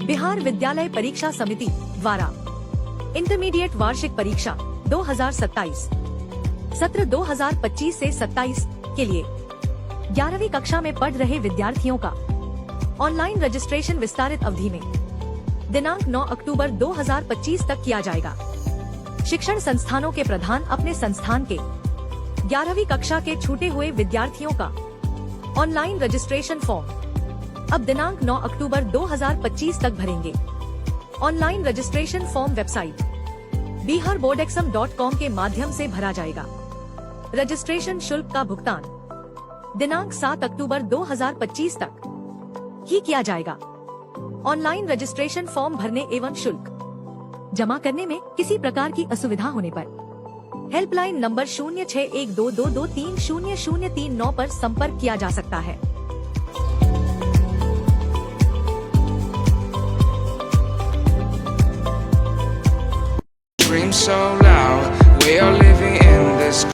बिहार विद्यालय परीक्षा समिति द्वारा इंटरमीडिएट वार्षिक परीक्षा 2027 सत्र 2025 से 27 के लिए 11वीं कक्षा में पढ़ रहे विद्यार्थियों का ऑनलाइन रजिस्ट्रेशन विस्तारित अवधि में दिनांक 9 अक्टूबर 2025 तक किया जाएगा। शिक्षण संस्थानों के प्रधान अपने संस्थान के 11वीं कक्षा के छूटे हुए विद्यार्थियों का ऑनलाइन रजिस्ट्रेशन फॉर्म अब दिनांक 9 अक्टूबर 2025 तक भरेंगे। Online registration form website biharboardexam.com के माध्यम से भरा जाएगा। रजिस्ट्रेशन शुल्क का भुगतान दिनांक 7 अक्टूबर 2025 तक ही किया जाएगा। ऑनलाइन रजिस्ट्रेशन फॉर्म भरने एवं शुल्क जमा करने में किसी प्रकार की असुविधा होने पर हेल्पलाइन नंबर 061222300039 पर संपर्क किया जा सकता है। Scream so loud, we all